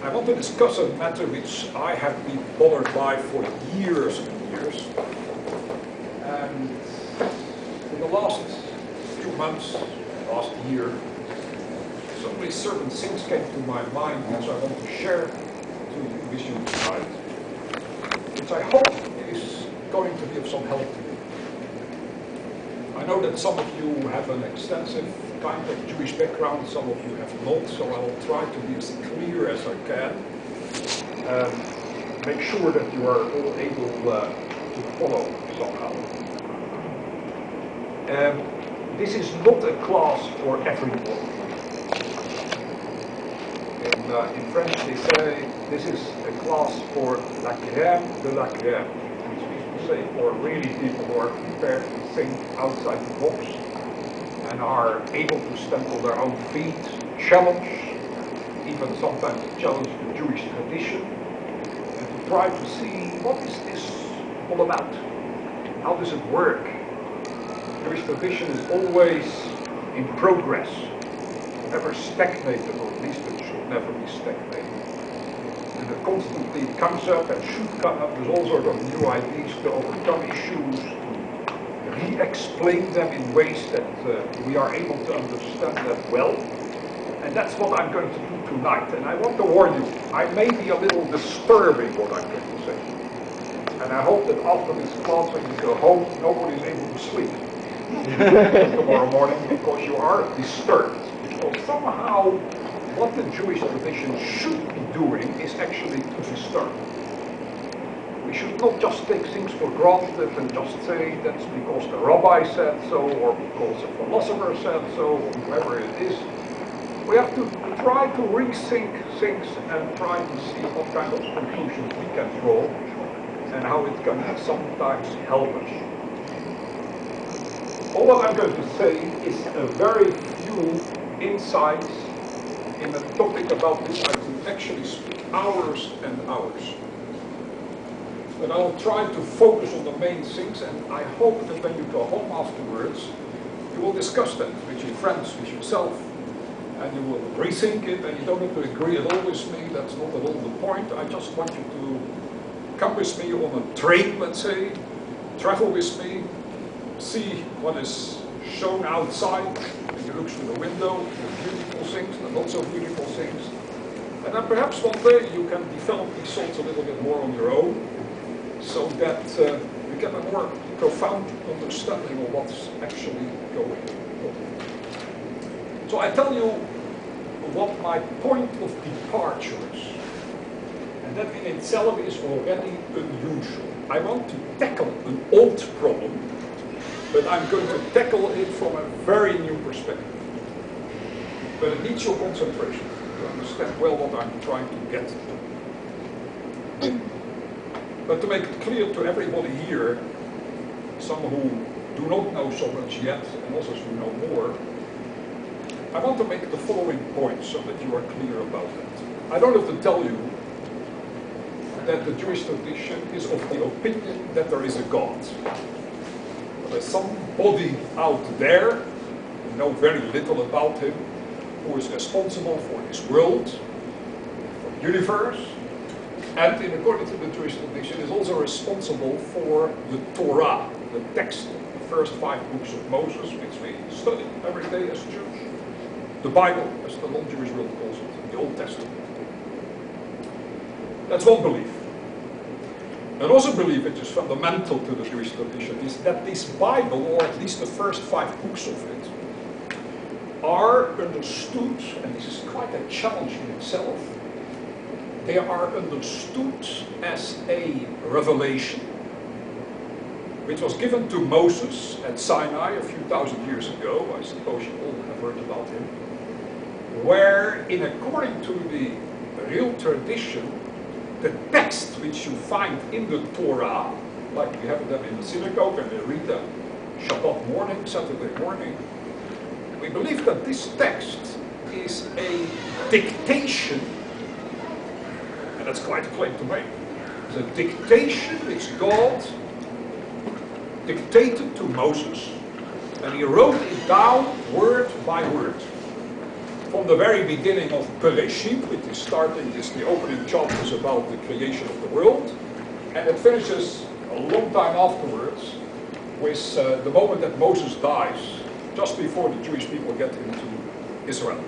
I want to discuss a matter which I have been bothered by for years and years. And in the last few months, last year, suddenly certain things came to my mind which I want to share with you tonight, which I hope is going to be of some help to you. I know that some of you have an extensive kind of Jewish background, some of you have not, so I will try to be as clear as I can. Make sure that you are all able to follow somehow. This is not a class for everyone. In French they say this is a class for la crème de la crème, which means to say for really people who are prepared to think outside the box and are able to stand on their own feet, challenge, even sometimes challenge the Jewish tradition, and to try to see what is this all about? How does it work? Jewish tradition is always in progress, never stagnated, or at least it should never be stagnated. And it constantly comes up and should come up with all sorts of new ideas to overcome issues, to re-explain them in ways that we are able to understand them well. And that's what I'm going to do tonight. And I want to warn you, I may be a little disturbing what I'm going to say. And I hope that after this class, when you go home, nobody is able to sleep tomorrow morning because you are disturbed. Because somehow what the Jewish tradition should be doing is actually to disturb. We should not just take things for granted and just say that's because the Rabbi said so, or because a philosopher said so, or whoever it is. We have to try to rethink things and try to see what kind of conclusions we can draw and how it can sometimes help us. All what I'm going to say is a very few insights in a topic about which I could actually speak hours and hours. But I'll try to focus on the main things, and I hope that when you go home afterwards, you will discuss that with your friends, with yourself, and you will rethink it, and you don't have to agree at all with me. That's not at all the point. I just want you to come with me on a train, let's say, travel with me, see what is shown outside, and you look through the window, the beautiful things, the not so beautiful things. And then perhaps one day you can develop these thoughts a little bit more on your own, so that you get a more profound understanding of what's actually going on. So I tell you what my point of departure is. And that in itself is already unusual. I want to tackle an old problem, but I'm going to tackle it from a very new perspective. But it needs your concentration to understand well what I'm trying to get to. But to make it clear to everybody here, some who do not know so much yet, and also who know more, I want to make the following points so that you are clear about that. I don't have to tell you that the Jewish tradition is of the opinion that there is a God. There's somebody out there, we know very little about him, who is responsible for this world, for the universe, and according to the Jewish tradition is also responsible for the Torah, the text, the first 5 books of Moses, which we study every day as Jews. The Bible, as the non-Jewish world calls it, the Old Testament. That's one belief. Another belief, which is fundamental to the Jewish tradition, is that this Bible, or at least the first 5 books of it, are understood, and this is quite a challenge in itself, they are understood as a revelation, which was given to Moses at Sinai a few thousand years ago. I suppose you all have heard about him, where, in according to the real tradition, the text which you find in the Torah, like we have them in the synagogue and we read them Shabbat morning, Saturday morning, we believe that this text is a dictation, and that's quite a claim to make. It's a dictation which God dictated to Moses, and he wrote it down word by word. from the very beginning of Bereshit, which is the opening chapters about the creation of the world, and it finishes a long time afterwards with the moment that Moses dies, just before the Jewish people get into Israel.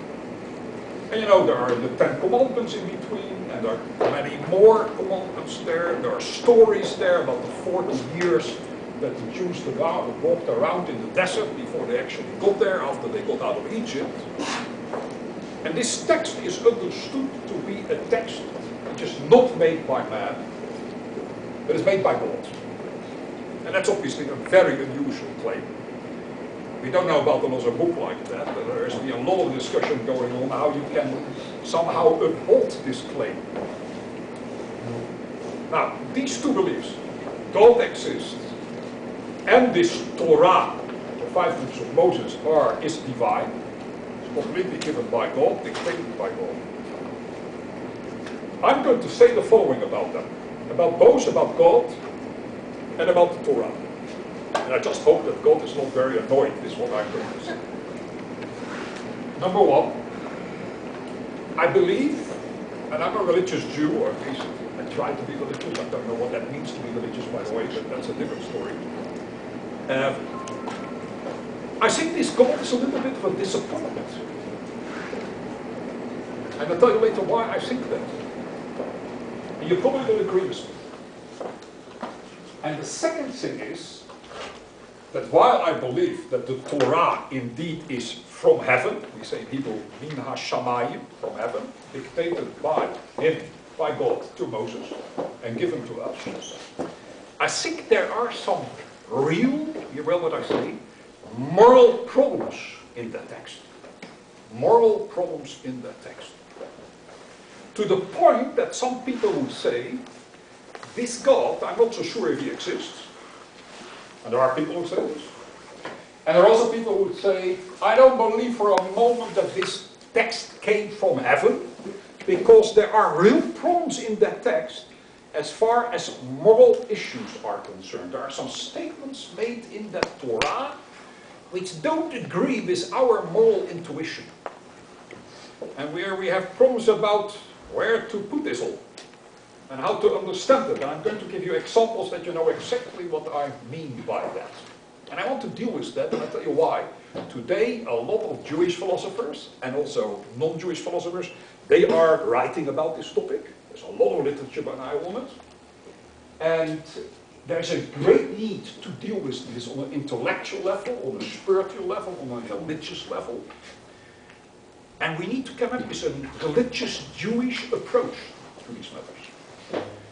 And you know, there are the 10 commandments in between, and there are many more commandments there. There are stories there about the 40 years that the Jews walked around in the desert before they actually got there, after they got out of Egypt. And this text is understood to be a text which is not made by man, but is made by God. And that's obviously a very unusual claim. We don't know about another book like that, but there has been a lot of discussion going on how you can somehow uphold this claim. Now, these two beliefs, God exists, and this Torah, the 5 books of Moses, is divine, it's completely given by God, dictated by God. I'm going to say the following about them, about God and about the Torah. And I just hope that God is not very annoyed with what I'm going to say. Number one, I believe, and I'm a religious Jew, or at least I try to be religious. I don't know what that means to be religious, by the way, but that's a different story. I think this God is a little bit of a disappointment. And I'll tell you later why I think that. And you probably will agree with me. And the second thing is, that while I believe that the Torah indeed is from heaven, we say in Hebrew, min ha-shamayim, from heaven, dictated by him, by God, to Moses, and given to us, I think there are some real, you will what I say, moral problems in that text. Moral problems in that text. To the point that some people would say, this God, I'm not so sure if he exists. And there are people who say this. And there are also people who would say, I don't believe for a moment that this text came from heaven, because there are real problems in that text as far as moral issues are concerned. There are some statements made in that Torah which don't agree with our moral intuition. And where we have problems about where to put this all and how to understand it. And I'm going to give you examples that you know exactly what I mean by that. And I want to deal with that, and I'll tell you why. Today, a lot of Jewish philosophers, and also non-Jewish philosophers, they are writing about this topic. There's a lot of literature by now on it. And there's a great need to deal with this on an intellectual level, on a spiritual level, on a religious level. And we need to come up with a religious Jewish approach to these matters.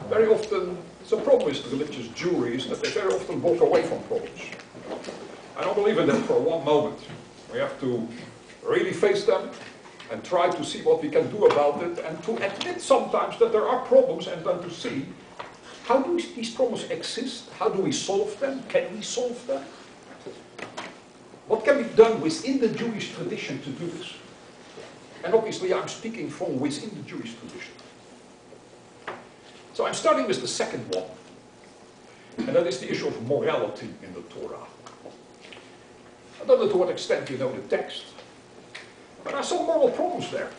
Very often, it's a problem with religious Jewry is that they very often walk away from problems. I don't believe in that for one moment. We have to really face them and try to see what we can do about it, and to admit sometimes that there are problems, and then to see how do these problems exist, how do we solve them, can we solve them? What can be done within the Jewish tradition to do this? And obviously I'm speaking from within the Jewish tradition. So I'm starting with the second one, and that is the issue of morality in the Torah. I don't know to what extent you know the text, but there are some moral problems there.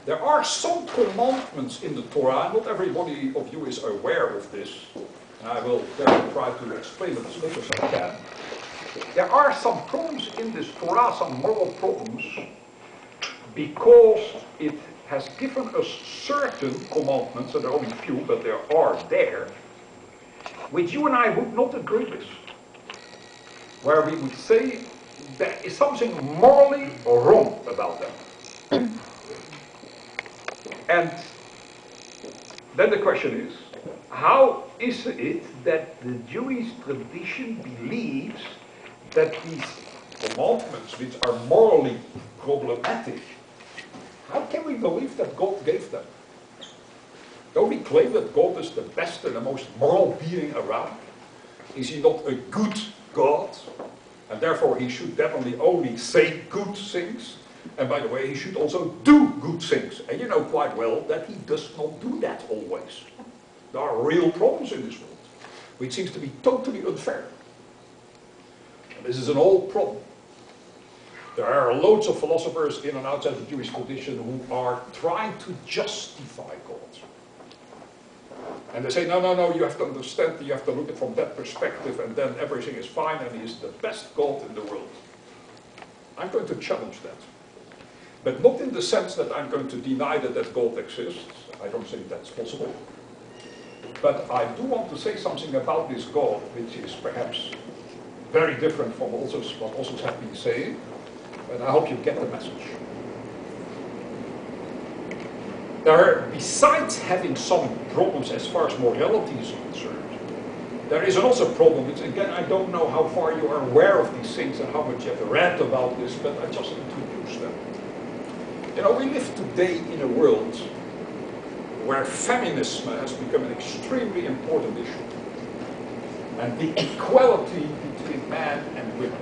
There are some commandments in the Torah, not everybody of you is aware of this, and I will therefore try to explain it as much as I can. There are some problems in this Torah, some moral problems, because it has given us certain commandments, and there are only few, but there are there, which you and I would not agree with. Where we would say there is something morally wrong about them. And then the question is, how is it that the Jewish tradition believes that these commandments, which are morally problematic, how can we believe that God gave them? Don't we claim that God is the best and the most moral being around? Is he not a good God? And therefore he should definitely only say good things. And by the way, he should also do good things. And you know quite well that he does not do that always. There are real problems in this world, which seems to be totally unfair. And this is an old problem. There are loads of philosophers in and outside the Jewish tradition who are trying to justify God. And they say, no, no, no, you have to understand, you have to look at it from that perspective, and then everything is fine, and he is the best God in the world. I'm going to challenge that. But not in the sense that I'm going to deny that God exists. I don't think that's possible. But I do want to say something about this God, which is perhaps very different from what others have been saying. And I hope you get the message. There are, besides having some problems as far as morality is concerned, there is also a problem, which again, I don't know how far you are aware of these things and how much you have read about this, but I just introduce them. You know, we live today in a world where feminism has become an extremely important issue. And the equality between men and women.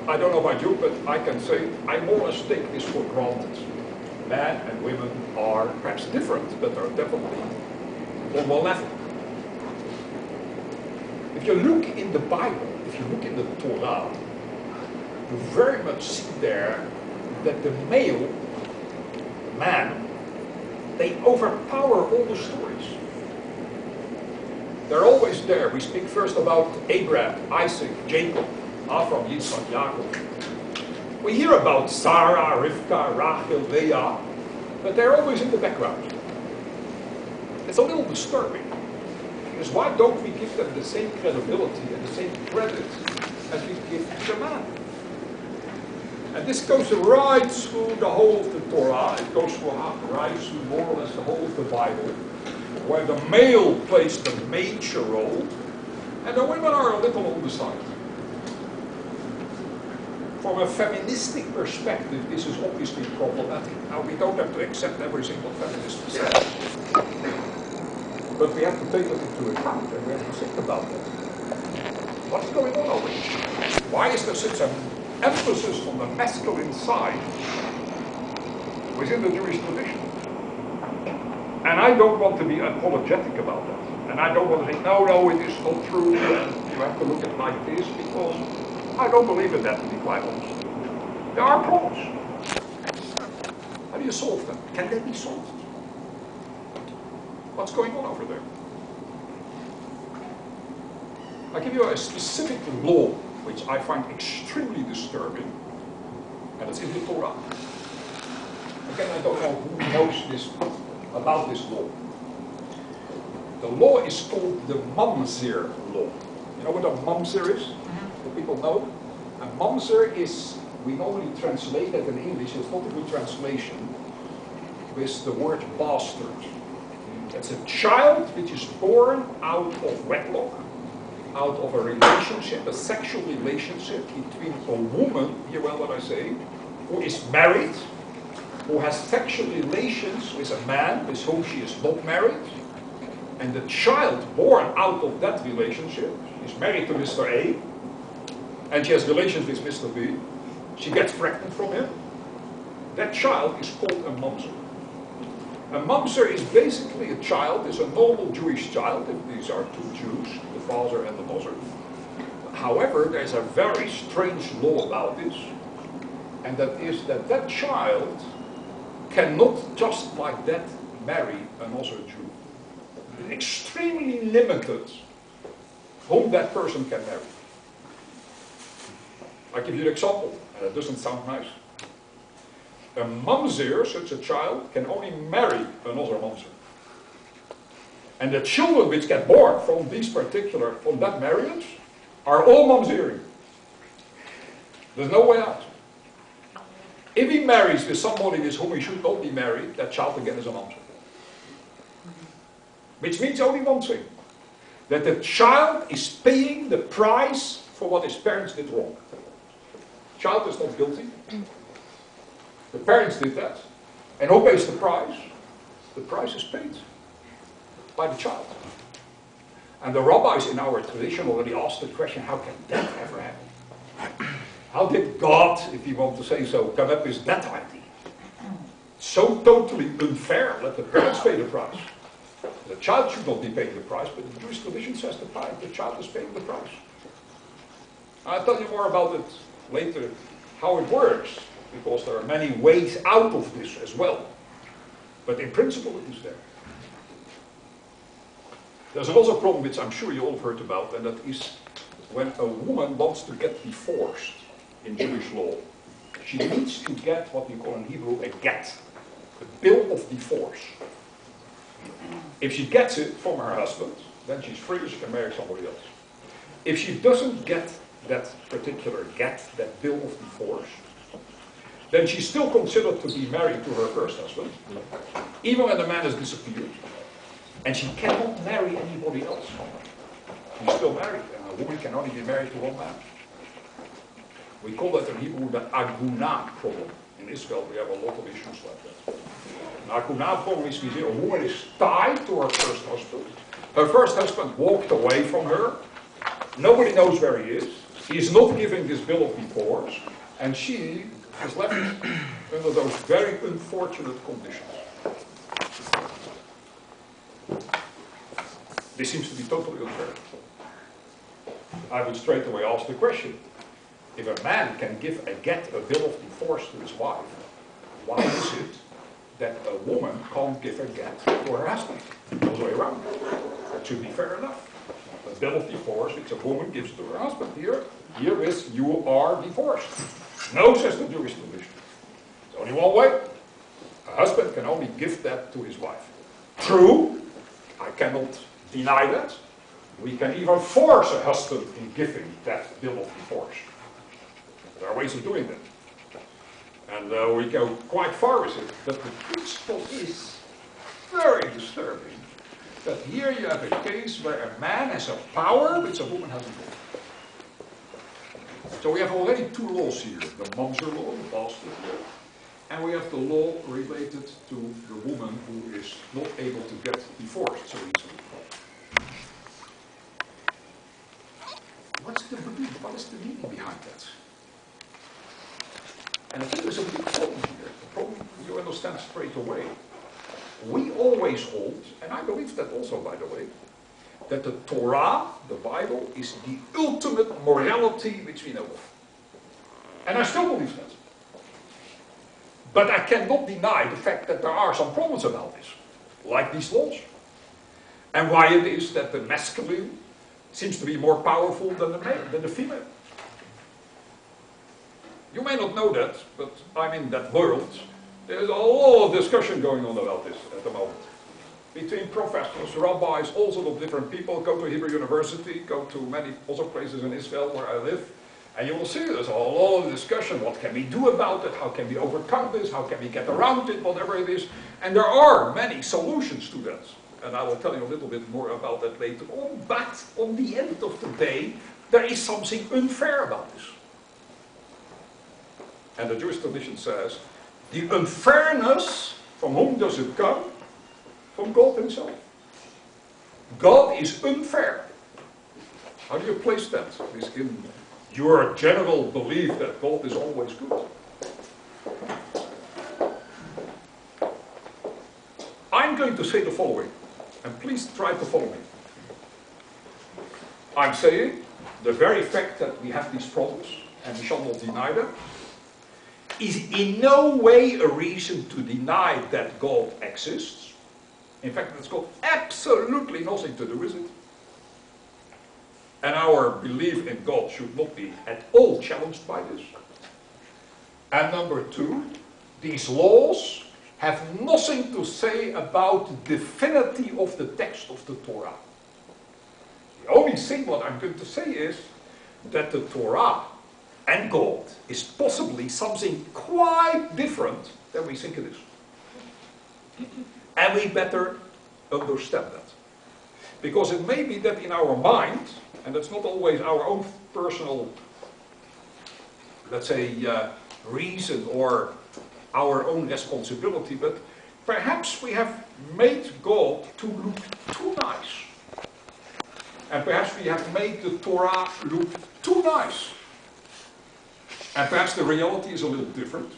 I don't know about you, but I can say I more or less take this for granted. Men and women are perhaps different, but are definitely on one level. If you look in the Bible, if you look in the Torah, you very much see there that the male man, they overpower all the stories. They're always there. We speak first about Abraham, Isaac, Jacob, Avram, Yitzhak, Yaakov. We hear about Sarah, Rivka, Rachel, Leah, but they're always in the background. It's a little disturbing, because why don't we give them the same credibility and the same credit as we give to the man? And this goes right through the whole of the Torah. It goes right through more or less the whole of the Bible, where the male plays the major role, and the women are a little on the side. From a feministic perspective, this is obviously problematic. Now, we don't have to accept everything what feminists say, but we have to take it into account, and we have to think about that. What's going on over here? Why is there such an emphasis on the masculine side within the Jewish tradition? And I don't want to be apologetic about that. And I don't want to say, no, no, it is not true, and you have to look at it like this, because I don't believe in that, to be quite honest. There are problems. How do you solve them? Can they be solved? What's going on over there? I'll give you a specific law which I find extremely disturbing, and it's in the Torah. Again, I don't know who knows this about this law. The law is called the Mamzer law. You know what a Mamzer is? Do people know? A Mamzer is, we normally translate that in English, it's not a good translation, with the word bastard. It's a child which is born out of wedlock, out of a relationship, a sexual relationship between a woman, hear well what I say, who is married, who has sexual relations with a man with whom she is not married, and the child born out of that relationship is married to Mr. A, and she has relations with Mr. B, she gets pregnant from him. That child is called a mamzer. A mamzer is basically a child, is a normal Jewish child, if these are two Jews, the father and the mother. However, there's a very strange law about this, and that is that that child cannot just like that marry another Jew. It's extremely limited whom that person can marry. I'll give you an example, and it doesn't sound nice. A mamzer, such a child, can only marry another mamzer. And the children which get born from from that marriage, are all mamzering. There's no way out. If he marries with somebody with whom he should not be married, that child again is a mamzer. Which means only one thing. That the child is paying the price for what his parents did wrong. The child is not guilty. The parents did that. And who pays the price? The price is paid by the child. And the rabbis in our tradition already asked the question, how can that ever happen? How did God, if you want to say so, come up with that idea? So totally unfair, let the parents pay the price. The child should not be paying the price, but the Jewish tradition says the child is paying the price. I'll tell you more about it later, how it works, because there are many ways out of this as well. But in principle, it is there. There's also a problem which I'm sure you all have heard about, and that is when a woman wants to get divorced in Jewish law, she needs to get what we call in Hebrew a get, a bill of divorce. If she gets it from her husband, then she's free, she can marry somebody else. If she doesn't get that particular get, that bill of divorce, then she's still considered to be married to her first husband, even when the man has disappeared. And she cannot marry anybody else. She's still married, and a woman can only be married to one man. We call that in Hebrew the aguna problem. In Israel we have a lot of issues like that. An aguna problem is a woman is tied to her first husband. Her first husband walked away from her. Nobody knows where he is. He is not giving this bill of divorce. And she is left under those very unfortunate conditions. This seems to be totally unfair. I would straight away ask the question, if a man can give a bill of divorce to his wife, why is it that a woman can't give a get to her husband? The other way around. That should be fair enough. A bill of divorce which a woman gives to her husband. Here is, you are divorced. No, says the Jewish tradition. There's only one way. A husband can only give that to his wife. True, I cannot deny that. We can even force a husband in giving that bill of divorce. There are ways of doing that. And we go quite far with it. But the principle is very disturbing. That here you have a case where a man has a power which a woman hasn't got. So we have already two laws here. The mamzer law, the bastard law. And we have the law related to the woman who is not able to get divorced so easily. What's the belief? What is the meaning behind that? And I think there's a big problem here. The problem you understand straight away. We always hold, and I believe that also, by the way, that the Torah, the Bible, is the ultimate morality which we know of. And I still believe that. But I cannot deny the fact that there are some problems about this, like these laws. And why it is that the masculine seems to be more powerful than the male, than the female. You may not know that, but I'm in that world. There's a lot of discussion going on about this at the moment. Between professors, rabbis, all sorts of different people. Go to Hebrew University, go to many other places in Israel where I live, and you will see there's a lot of discussion. What can we do about it? How can we overcome this? How can we get around it? Whatever it is. And there are many solutions to that. And I will tell you a little bit more about that later on. But on the end of the day, there is something unfair about this. And the Jewish tradition says, the unfairness, from whom does it come? From God himself. God is unfair. How do you place that? Is in your general belief that God is always good. I'm going to say the following, and please try to follow me. I'm saying the very fact that we have these problems, and we shall not deny them, is in no way a reason to deny that God exists. In fact, it's got absolutely nothing to do with it. And our belief in God should not be at all challenged by this. And number two, these laws have nothing to say about the divinity of the text of the Torah. The only thing what I'm going to say is that the Torah and God is possibly something quite different than we think it is. And we better understand that. Because it may be that in our mind, and that's not always our own personal, let's say, reason or our own responsibility, but perhaps we have made God to look too nice. And perhaps we have made the Torah look too nice. And perhaps the reality is a little different.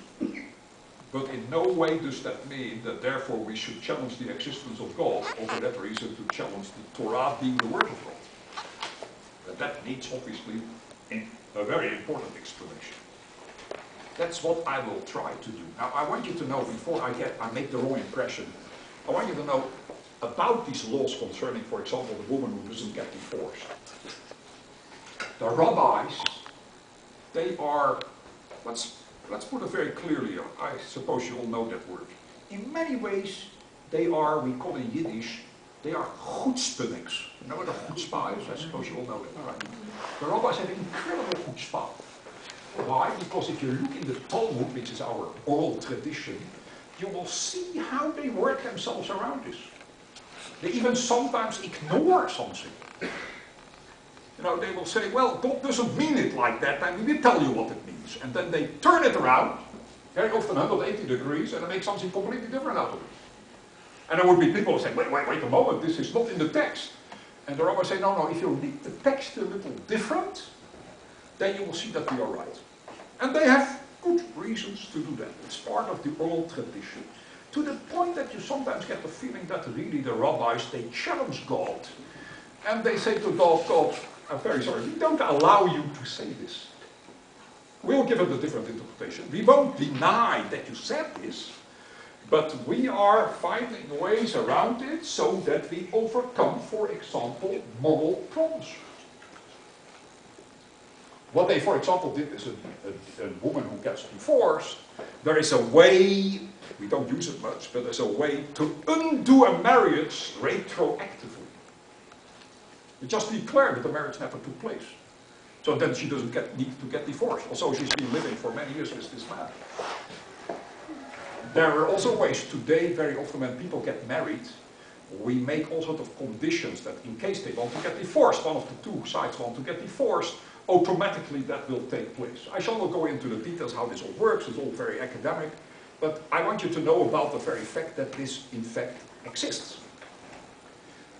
But in no way does that mean that therefore we should challenge the existence of God, or for that reason to challenge the Torah being the word of God. And that needs obviously a very important explanation. That's what I will try to do. Now, I want you to know, before I make the wrong impression, I want you to know about these laws concerning, for example, the woman who doesn't get divorced. The rabbis, they are, let's put it very clearly, I suppose you all know that word. In many ways, they are, we call in Yiddish, they are chutzpahniks. You know what a chutzpah is? I suppose you all know that, right? The rabbis have incredible chutzpah. Why? Because if you look in the Talmud, which is our oral tradition, you will see how they work themselves around this. They even sometimes ignore something. You know, they will say, well, God doesn't mean it like that, and we will tell you what it means. And then they turn it around, very often 180 degrees, and they make something completely different out of it. And there would be people who say, wait a moment, this is not in the text. And the rabbis say, no, if you read the text a little different, then you will see that we are right. And they have good reasons to do that. It's part of the oral tradition. To the point that you sometimes get the feeling that really the rabbis, they challenge God. And they say to God, I'm very sorry, we don't allow you to say this. We'll give it a different interpretation. We won't deny that you said this, but we are finding ways around it so that we overcome, for example, moral problems. What they, for example, did is a woman who gets divorced, there is a way, we don't use it much, but there's a way to undo a marriage retroactively. You just declare that the marriage never took place. So then she doesn't need to get divorced. Also, she's been living for many years with this man. There are also ways today, very often when people get married, we make all sorts of conditions that in case they want to get divorced, one of the two sides want to get divorced, automatically that will take place. I shall not go into the details how this all works, it's all very academic, but I want you to know about the very fact that this in fact exists.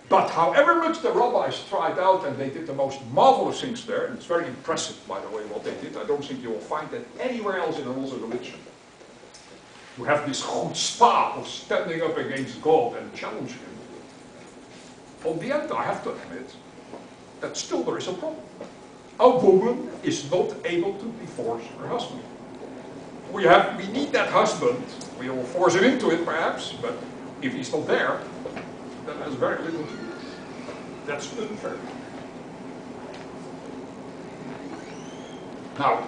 But however much the rabbis tried out, and they did the most marvelous things there, and it's very impressive, by the way, what they did, I don't think you will find that anywhere else in another religion. You have this chutzpah of standing up against God and challenging him. On the end, I have to admit that still there is a problem. A woman is not able to divorce her husband. We need that husband. We will force him into it, perhaps, but if he's not there, then there's very little to do. That's unfair. Now,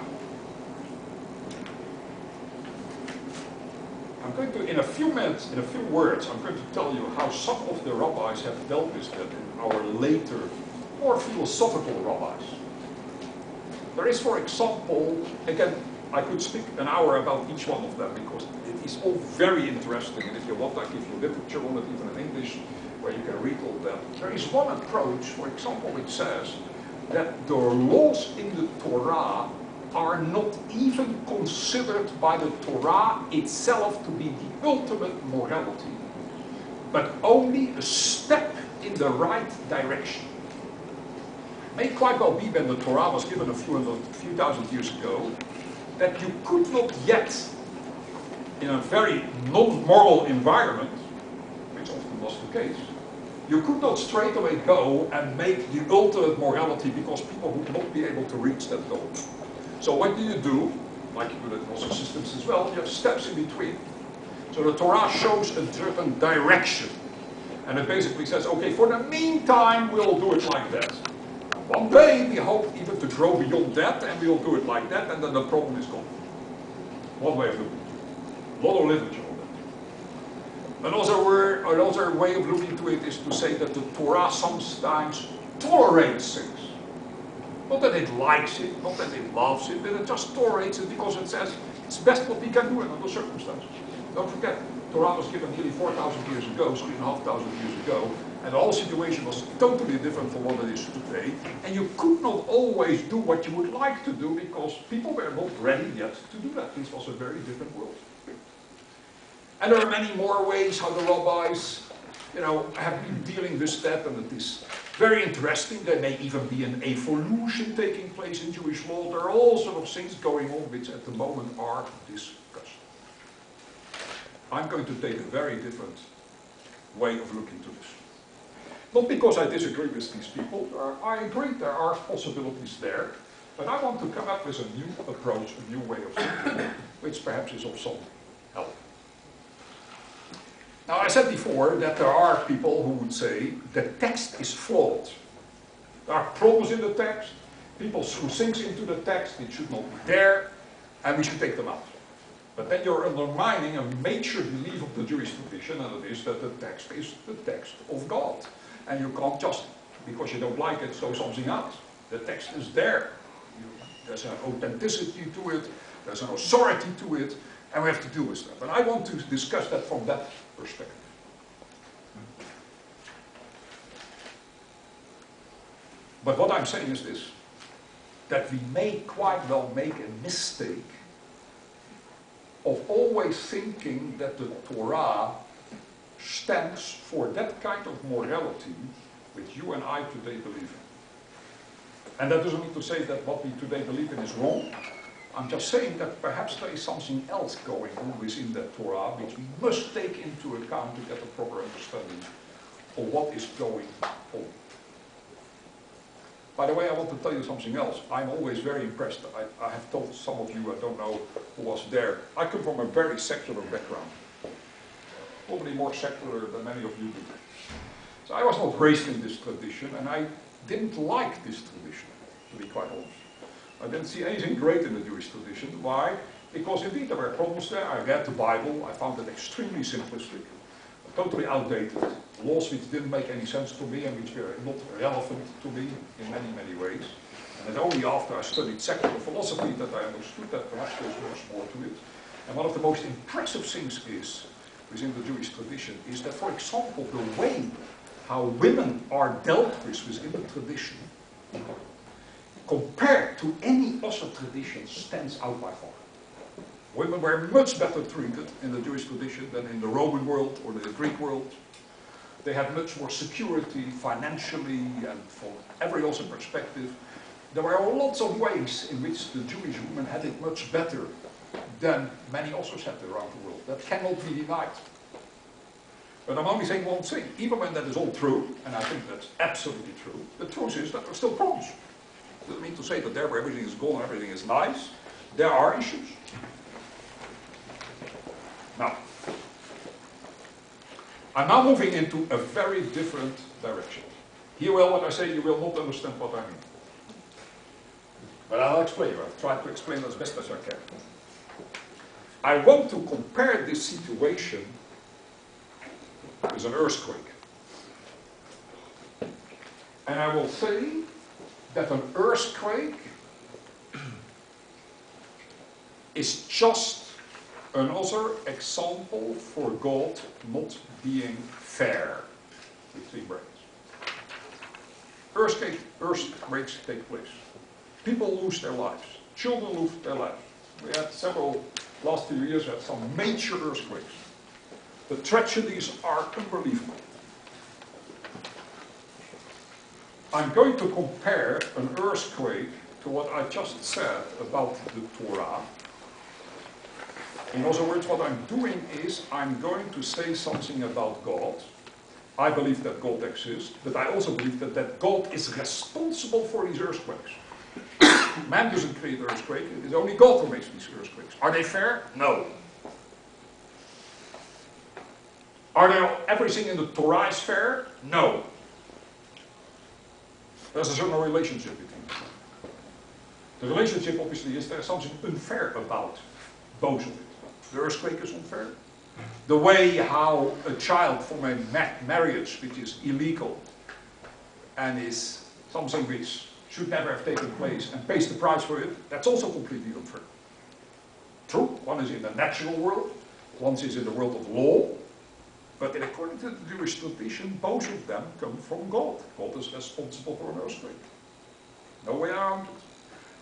I'm going to, in a few minutes, in a few words, I'm going to tell you how some of the rabbis have dealt with that in our later, more philosophical rabbis. There is, for example, again, I could speak an hour about each one of them because it is all very interesting, and if you want, I give you literature on it, even in English, where you can read all that. There is one approach, for example, which says that the laws in the Torah are not even considered by the Torah itself to be the ultimate morality, but only a step in the right direction. May quite well be when the Torah was given a few thousand years ago, that you could not yet, in a very non-moral environment, which often was the case, you could not straight away go and make the ultimate morality because people would not be able to reach that goal. So what do? Like you do it in also systems as well, you have steps in between. So the Torah shows a certain direction. And it basically says, okay, for the meantime, we'll do it like that. One day, we hope even to grow beyond that, and we'll do it like that, and then the problem is gone. One way of looking at it. A lot of literature on that. Another way of looking to it is to say that the Torah sometimes tolerates things. Not that it likes it, not that it loves it, but it just tolerates it because it says it's best what we can do in other circumstances. Don't forget, Torah was given nearly 4,000 years ago, 3,500 years ago, and the whole situation was totally different from what it is today. And you could not always do what you would like to do because people were not ready yet to do that. This was a very different world. And there are many more ways how the rabbis, have been dealing with that, and it is very interesting. There may even be an evolution taking place in Jewish law. There are all sorts of things going on which at the moment are discussed. I'm going to take a very different way of looking to this. Not because I disagree with these people. I agree there are possibilities there. But I want to come up with a new approach, a new way of thinking, which perhaps is of some help. Now, I said before that there are people who would say the text is flawed. There are problems in the text, people who things into the text, it should not be there, and we should take them out. But then you're undermining a major belief of the Jewish tradition, and it is that the text is the text of God. And you can't just, because you don't like it, throw something out. The text is there. There's an authenticity to it, there's an authority to it, and we have to deal with that. And I want to discuss that from that perspective. But what I'm saying is this, that we may quite well make a mistake of always thinking that the Torah stands for that kind of morality which you and I today believe in. And that doesn't mean to say that what we today believe in is wrong. I'm just saying that perhaps there is something else going on within that Torah which we must take into account to get a proper understanding of what is going on. By the way, I want to tell you something else. I'm always very impressed. I have told some of you, I don't know who was there, I come from a very secular background. Probably more secular than many of you do. So I was not raised in this tradition, and I didn't like this tradition, to be quite honest. I didn't see anything great in the Jewish tradition. Why? Because indeed there were problems there. I read the Bible, I found it extremely simplistic, totally outdated. Laws which didn't make any sense to me and which were not relevant to me in many, many ways. And it's only after I studied secular philosophy that I understood that perhaps there's much more to it. And one of the most impressive things is, within the Jewish tradition, is that, for example, the way how women are dealt with within the tradition, compared to any other tradition, stands out by far. Women were much better treated in the Jewish tradition than in the Roman world or the Greek world. They had much more security financially and from every other perspective. There were lots of ways in which the Jewish women had it much better than many others had around the world. That cannot be denied. But I'm only saying one thing. Even when that is all true, and I think that's absolutely true, the truth is that there are still problems. It doesn't mean to say that there where everything is gone, everything is nice. There are issues. Now, I'm now moving into a very different direction. Hear well what I say, you will not understand what I mean. But I'll explain you. I'll try to explain as best as I can. I want to compare this situation with an earthquake. And I will say that an earthquake is just another example for God not being fair, between brackets. Earthquakes take place. People lose their lives. Children lose their lives. We had several, last few years, we had some major earthquakes. The tragedies are unbelievable. I'm going to compare an earthquake to what I just said about the Torah. In other words, what I'm doing is I'm going to say something about God. I believe that God exists, but I also believe that God is responsible for these earthquakes. Man doesn't create earthquakes, it is only God who makes these earthquakes. Are they fair? No. Are there everything in the Torah is fair? No. There's a certain relationship between them. The relationship obviously is there's something unfair about both of it. The earthquake is unfair. The way how a child from a marriage which is illegal and is something which should never have taken place and pays the price for it, that's also completely unfair. True, one is in the natural world, one is in the world of law, but according to the Jewish tradition, both of them come from God. God is responsible for an earthquake. No way around it.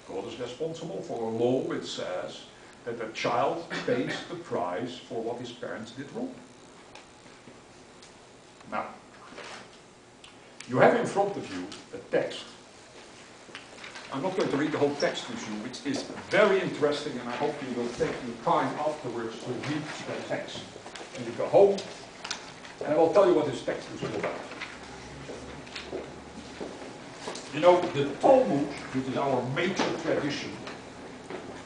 God is responsible for a law which says that a child pays the price for what his parents did wrong. Now, you have in front of you a text. I'm not going to read the whole text to you, which is very interesting, and I hope you will take the time afterwards to read the text. And you go home, and I will tell you what this text is all about. You know, the Talmud, which is our major tradition,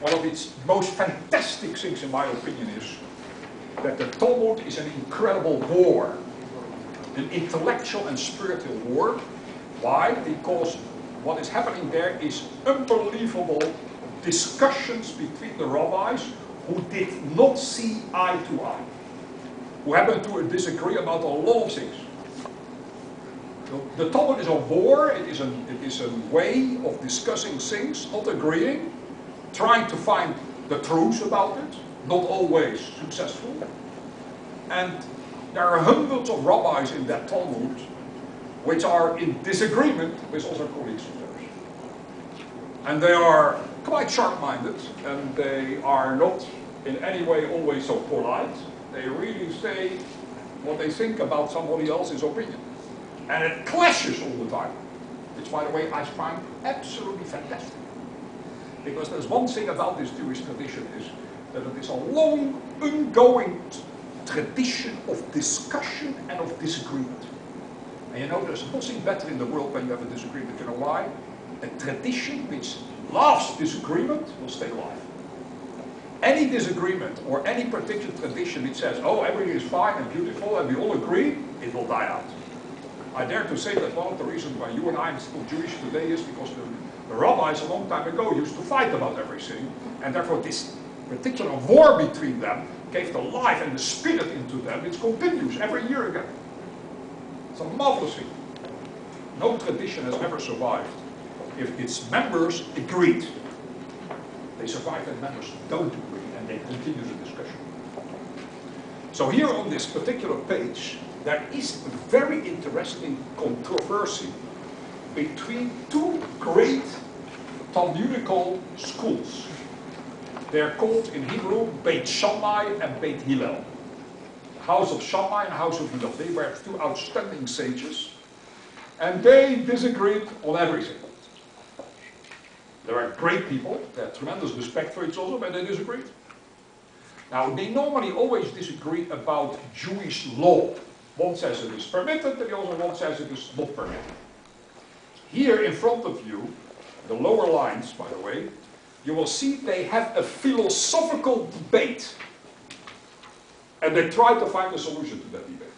one of its most fantastic things, in my opinion, is that the Talmud is an incredible war, an intellectual and spiritual war. Why? Because what is happening there is unbelievable discussions between the rabbis who did not see eye to eye, who happened to disagree about a lot of things. So the Talmud is a war, it is a way of discussing things, not agreeing, trying to find the truth about it, not always successful. And there are hundreds of rabbis in that Talmud which are in disagreement with other colleagues of theirs. And they are quite sharp-minded, and they are not in any way always so polite. They really say what they think about somebody else's opinion. And it clashes all the time, which, by the way, I find absolutely fantastic. Because there's one thing about this Jewish tradition is that it is a long, ongoing tradition of discussion and of disagreement. And you know, there's nothing better in the world when you have a disagreement. You know why? A tradition which loves disagreement will stay alive. Any disagreement or any particular tradition which says, oh, everything is fine and beautiful and we all agree, it will die out. I dare to say that one of the reasons why you and I are still Jewish today is because the rabbis a long time ago used to fight about everything, and therefore this particular war between them gave the life and the spirit into them, which continues every year again. It's a marvelous thing. No tradition has ever survived if its members agreed. They survive when members don't agree and they continue the discussion. So here on this particular page, there is a very interesting controversy between two great Talmudical schools. They are called in Hebrew Beit Shammai and Beit Hillel. House of Shammai and House of Hillel. They were two outstanding sages, and they disagreed on everything. They were great people, they had tremendous respect for each other, but they disagreed. Now, they normally always disagree about Jewish law. One says it is permitted, and the other one says it is not permitted. Here in front of you, the lower lines, by the way, you will see they have a philosophical debate. And they try to find a solution to that debate.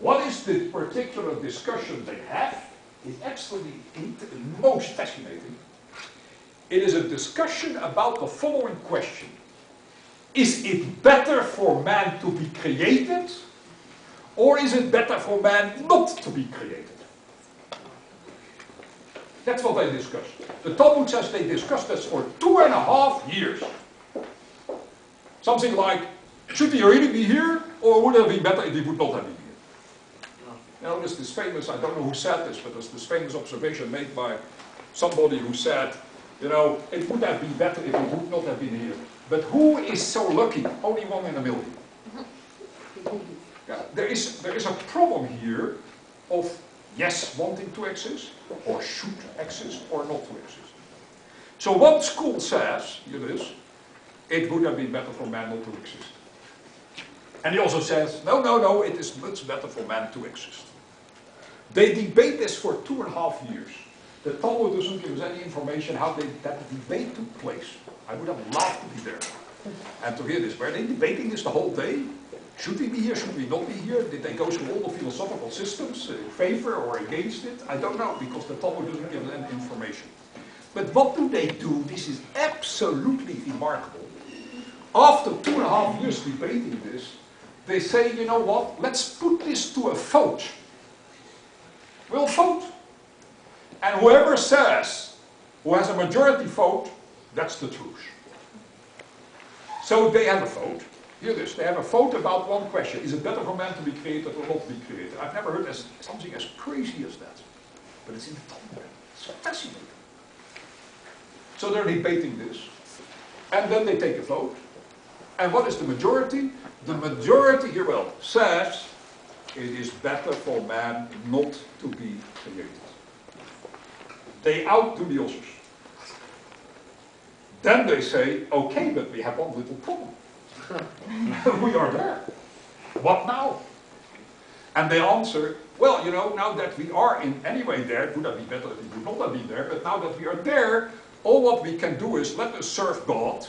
What is the particular discussion they have is absolutely most fascinating. It is a discussion about the following question. Is it better for man to be created, or is it better for man not to be created? That's what they discussed. The Talmud says they discussed this for 2.5 years. Something like, should he really be here, or would it have been better if he would not have been here? You know, there's this famous, I don't know who said this, but there's this famous observation made by somebody who said, you know, it would have been better if he would not have been here. But who is so lucky? Only 1 in a million. Yeah, there is a problem here of, yes, wanting to exist, or should exist, or not to exist. So one school says, here it is, it would have been better for man not to exist. And he also says, no, it is much better for man to exist. They debate this for 2.5 years. The Talmud doesn't give us any information how that debate took place. I would have loved to be there and to hear this. Were they debating this the whole day? Should we be here? Should we not be here? Did they go through all the philosophical systems, in favor or against it? I don't know, because the Talmud doesn't give us any information. But what do? This is absolutely remarkable. After 2.5 years debating this, they say, you know what, let's put this to a vote. We'll vote. And whoever says, who has a majority vote, that's the truth. So they have a vote. Here it is. They have a vote about one question. Is it better for man to be created or not to be created? I've never heard something as crazy as that. But it's in the Talmud. It's fascinating. So they're debating this. And then they take a vote. And what is the majority? The majority here, well, says it is better for man not to be created. They outdo the others. Then they say, okay, but we have one little problem. We are there. What now? And they answer, well, you know, now that we are in anyway there, it would have been better if we would not have been there, but now that we are there, all what we can do is let us serve God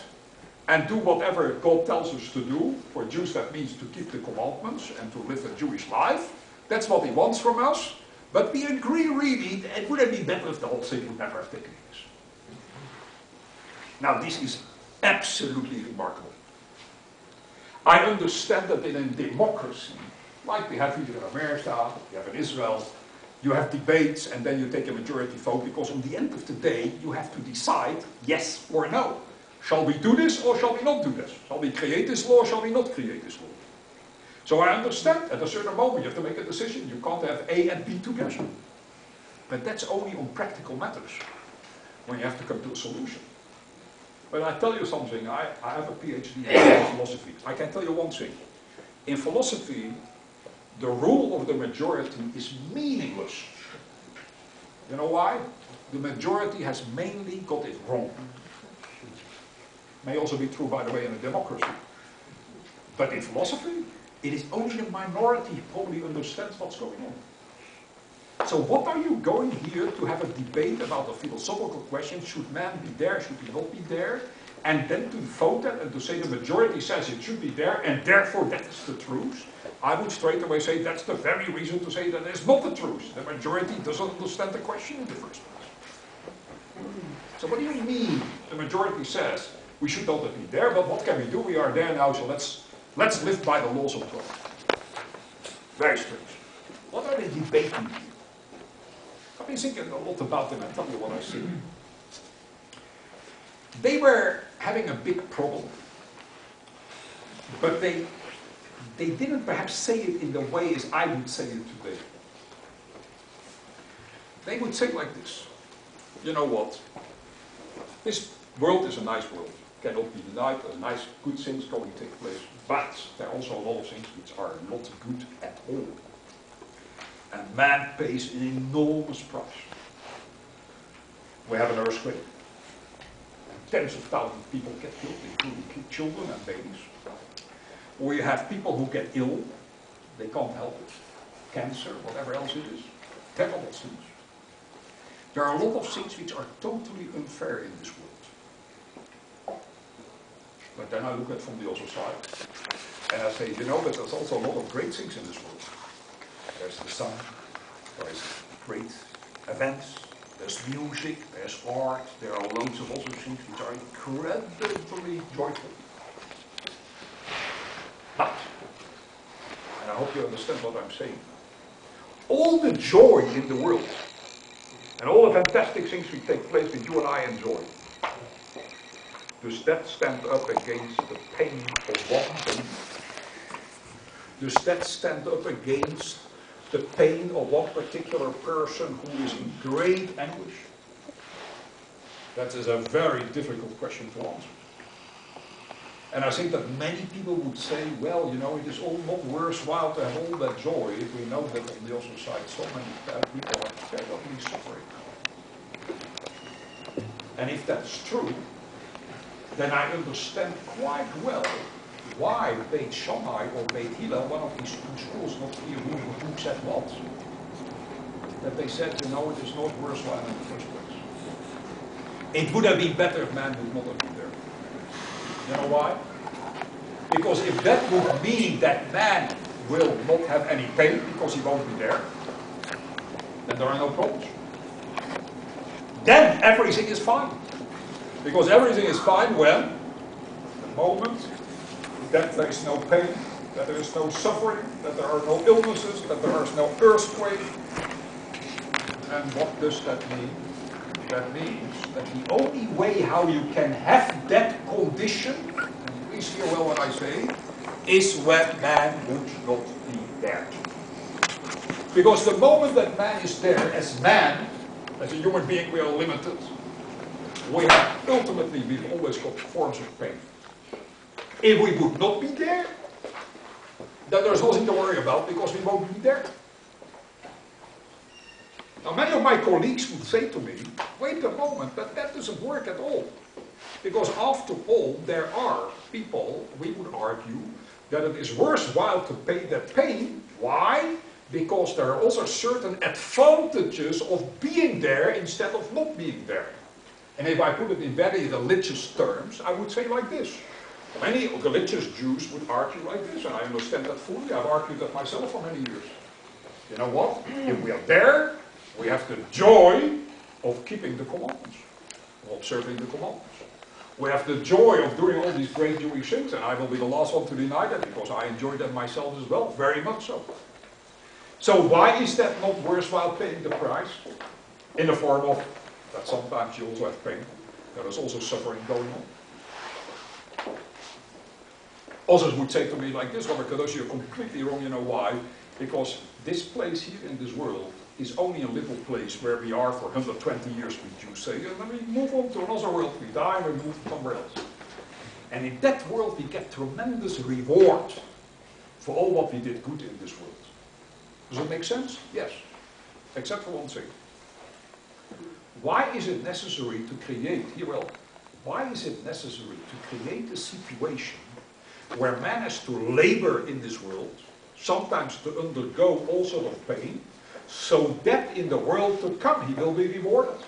and do whatever God tells us to do. For Jews that means to keep the commandments and to live a Jewish life. That's what he wants from us. But we agree really, it would have been better if the whole thing would never have taken place. Now this is absolutely remarkable. I understand that in a democracy, like we have here in America, we have in Israel, you have debates and then you take a majority vote, because on the end of the day you have to decide yes or no. Shall we do this or shall we not do this? Shall we create this law or shall we not create this law? So I understand at a certain moment you have to make a decision. You can't have A and B together. But that's only on practical matters, when you have to come to a solution. But I tell you something, I have a PhD in philosophy. I can tell you one thing. In philosophy, the rule of the majority is meaningless. You know why? The majority has mainly got it wrong. May also be true, by the way, in a democracy. But in philosophy, it is only the minority who probably understands what's going on. So what are you going here to have a debate about a philosophical question? Should man be there? Should he not be there? And then to vote that and to say the majority says it should be there and therefore that is the truth? I would straight away say that's the very reason to say that it's not the truth. The majority doesn't understand the question in the first place. So what do you mean the majority says we should not be there, but what can we do? We are there now, so let's live by the laws of God. Very strange. What are they debating here? I've been thinking a lot about them and tell you what I see. They were having a big problem, but they didn't perhaps say it in the way as I would say it today. They would say like this: you know what? This world is a nice world. Cannot be denied. There's nice, good things going to take place, but there are also a lot of things which are not good at all. And man pays an enormous price. We have an earthquake. Tens of thousands of people get killed, including children and babies. We have people who get ill. They can't help it. Cancer, whatever else it is. Terrible things. There are a lot of things which are totally unfair in this world. But then I look at it from the other side, and I say, you know, but there's also a lot of great things in this world. There's the sun, there's great events, there's music, there's art, there are loads of other things which are incredibly joyful. But, and I hope you understand what I'm saying, all the joy in the world, and all the fantastic things which take place that you and I enjoy, does that stand up against the pain of one thing? Does that stand up against the pain of one particular person who is in great anguish? That is a very difficult question to answer. And I think that many people would say, well, you know, it is all not worthwhile to have all that joy if we know that on the other side so many people are terribly suffering. And if that's true, then I understand quite well why Beit Shammai or Beit Hillel, one of these two schools, not clear who said what, that they said, you know, it is not worthwhile in the first place. It would have been better if man would not have been there. You know why? Because if that would mean that man will not have any pain because he won't be there, then there are no problems. Then everything is fine. Because everything is fine when, the moment that there is no pain, that there is no suffering, that there are no illnesses, that there is no earthquake. And what does that mean? That means that the only way how you can have that condition, and please hear well what I say, is when man would not be there. Because the moment that man is there, as man, as a human being, we are limited. We have ultimately, we've always got forms of pain. If we would not be there, then there's nothing to worry about because we won't be there. Now many of my colleagues would say to me, wait a moment, but that doesn't work at all. Because after all, there are people, we would argue, that it is worthwhile to pay that pain. Why? because there are also certain advantages of being there instead of not being there. And if I put it in very religious terms, I would say like this. Many religious Jews would argue like this, and I understand that fully. I've argued that myself for many years. You know what? If we are there, we have the joy of keeping the commandments, of observing the commandments. We have the joy of doing all these great Jewish things, and I will be the last one to deny that, because I enjoy that myself as well, very much so. So why is that not worthwhile paying the price? In the form of that sometimes you also have pain. There is also suffering going on. Others would say to me like this, Robert Cardozo, you're completely wrong, you know why? Because this place here in this world is only a little place where we are for 120 years, we Jews say, and then we move on to another world, we die and we move somewhere else. And in that world we get tremendous reward for all what we did good in this world. Does it make sense? Yes. Except for one thing. Why is it necessary to create, why is it necessary to create a situation where man has to labor in this world, sometimes to undergo all sort of pain, so that in the world to come he will be rewarded?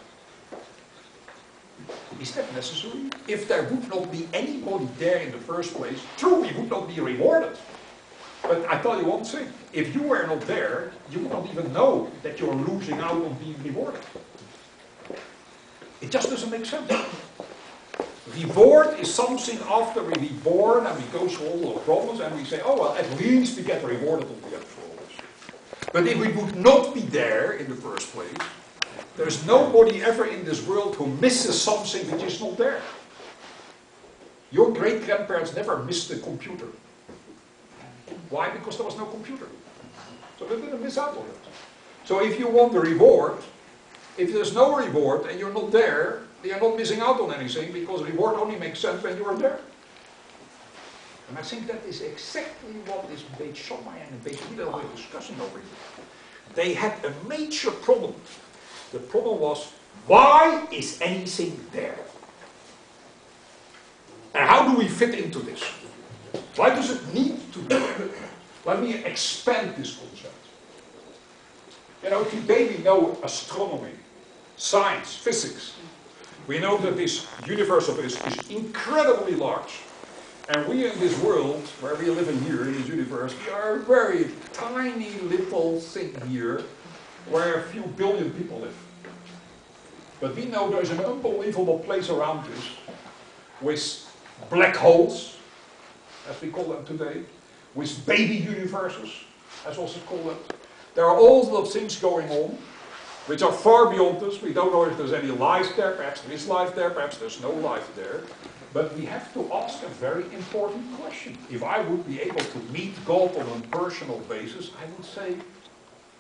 Is that necessary? If there would not be anybody there in the first place, true, he would not be rewarded. But I tell you one thing, if you were not there, you would not even know that you're losing out on being rewarded. It just doesn't make sense. Reward is something after we be born and we go through all the problems and we say, oh well, at least we get rewarded on the end for all this. But if we would not be there in the first place, there's nobody ever in this world who misses something which is not there. Your great-grandparents never missed a computer. Why? Because there was no computer. So they didn't miss out on it. So if you want the reward, if there's no reward and you're not there, you're not missing out on anything, because reward only makes sense when you are there. And I think that is exactly what this Beit Shammai and Beit Hillel were discussing over here. They had a major problem. The problem was, why is anything there? And how do we fit into this? Why does it need to be there? Let me expand this concept. You know, today we know astronomy, science, physics. We know that this universe of us is incredibly large. And we in this world, where we live in here, in this universe, we are a very tiny little thing here, where a few billion people live. But we know there's an unbelievable place around us, with black holes, as we call them today, with baby universes, as also call them. There are all sorts of things going on, which are far beyond us. We don't know if there's any life there, perhaps there is life there, perhaps there's no life there. But we have to ask a very important question. If I would be able to meet God on a personal basis, I would say,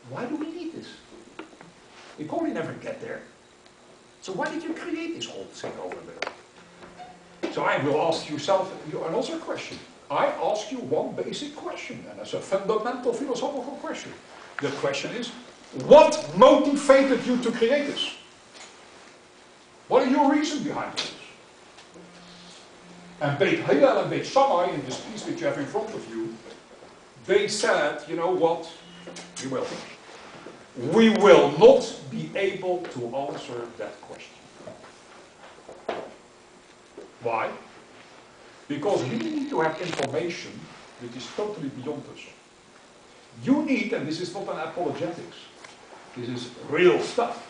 why do we need this? We probably never get there. So why did you create this whole thing over there? So I will ask yourself another question. I ask you one basic question, and it's a fundamental philosophical question. The question is, what motivated you to create this? What are your reasons behind this? And Beit Hillel and Beit Shammai, in this piece which you have in front of you, they said, you know what, we will not be able to answer that question. Why? Because we need to have information which is totally beyond us. You need, and this is not an apologetics, this is real stuff.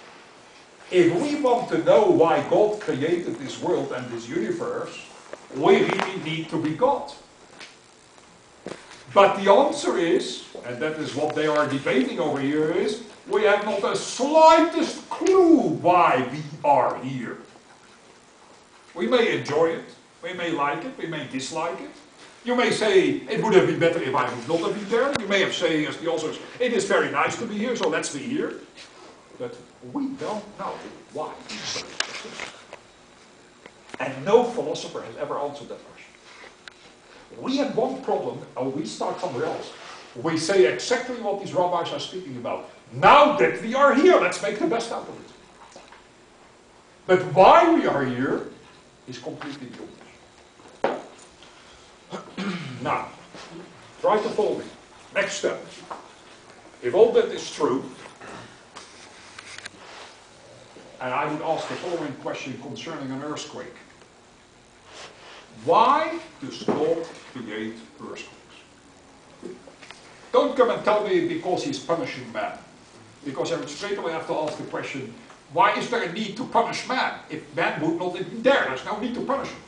If we want to know why God created this world and this universe, we really need to be God. But the answer is, and that is what they are debating over here, is we have not the slightest clue why we are here. We may enjoy it, we may like it, we may dislike it. You may say, it would have been better if I would not have been there. You may have said, as the others, it is very nice to be here, so let's be here. But we don't know why. And no philosopher has ever answered that question. We have one problem, and we start somewhere else. We say exactly what these rabbis are speaking about. Now that we are here, let's make the best out of it. But why we are here is completely beyond us. Now, try to follow me. Next step. If all that is true, and I would ask the following question concerning an earthquake. Why does God create earthquakes? Don't come and tell me because he's punishing man. Because I would straight away have to ask the question, why is there a need to punish man? If man would not have been there, there's no need to punish him.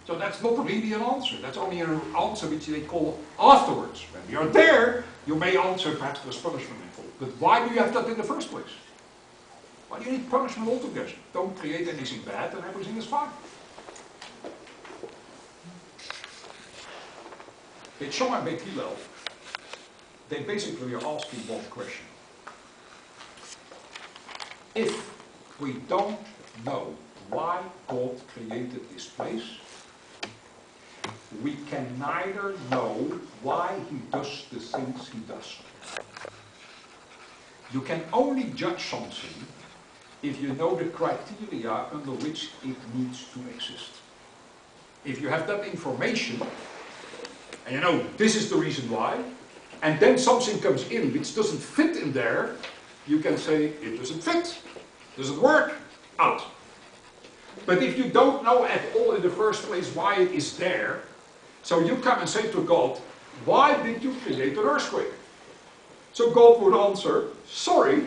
So that's not really an answer. That's only an answer which they call afterwards. When you're there, you may answer perhaps there's punishment involved. But why do you have that in the first place? Why do you need punishment altogether? Don't create anything bad and everything is fine. In Shom and Beit Hillel, they basically are asking one question. If we don't know why God created this place, we can neither know why he does the things he does. You can only judge something if you know the criteria under which it needs to exist. If you have that information, and you know this is the reason why, and then something comes in which doesn't fit in there, you can say it doesn't fit, doesn't work, out. But if you don't know at all in the first place why it is there, so you come and say to God, why did you create an earthquake? So God would answer, sorry,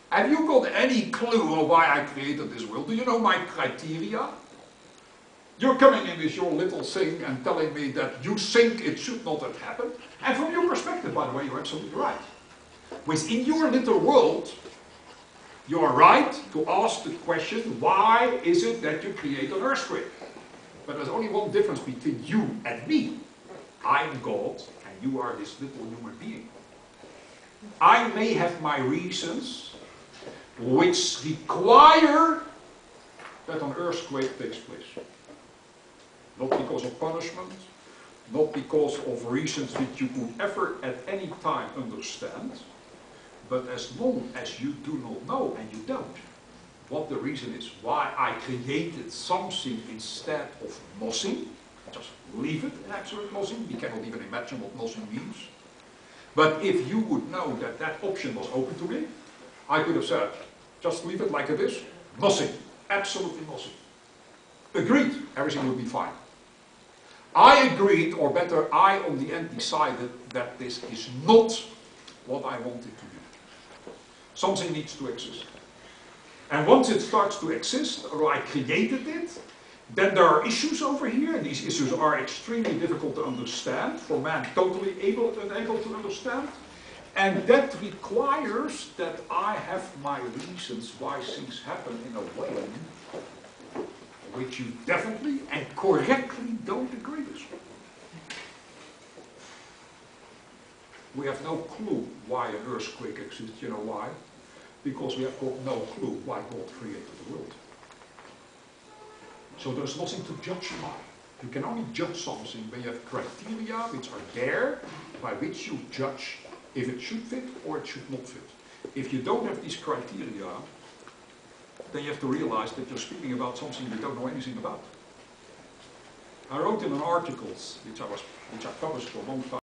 have you got any clue of why I created this world? Do you know my criteria? You're coming in with your little thing and telling me that you think it should not have happened. And from your perspective, by the way, you're absolutely right. Within your little world, you are right to ask the question, why is it that you create an earthquake? But there's only one difference between you and me. I'm God and you are this little human being. I may have my reasons which require that an earthquake takes place. Not because of punishment, not because of reasons which you could ever at any time understand, but as long as you do not know, and you don't, what the reason is, why I created something instead of nothing, just leave it in absolute nothing, we cannot even imagine what nothing means. But if you would know that that option was open to me, I could have said, just leave it like it is, nothing, absolutely nothing. Agreed, everything would be fine. I agreed, or better, I on the end decided that this is not what I wanted to do. Something needs to exist. And once it starts to exist, or I created it, then there are issues over here, and these issues are extremely difficult to understand, for man totally unable to understand. And that requires that I have my reasons why things happen in a way which you definitely and correctly don't agree with. We have no clue why an earthquake exists. You know why? Because we have got no clue why God created the world. So there's nothing to judge by. You can only judge something when you have criteria which are there by which you judge if it should fit or it should not fit. If you don't have these criteria, then you have to realize that you're speaking about something you don't know anything about. I wrote in an article which I published for a long time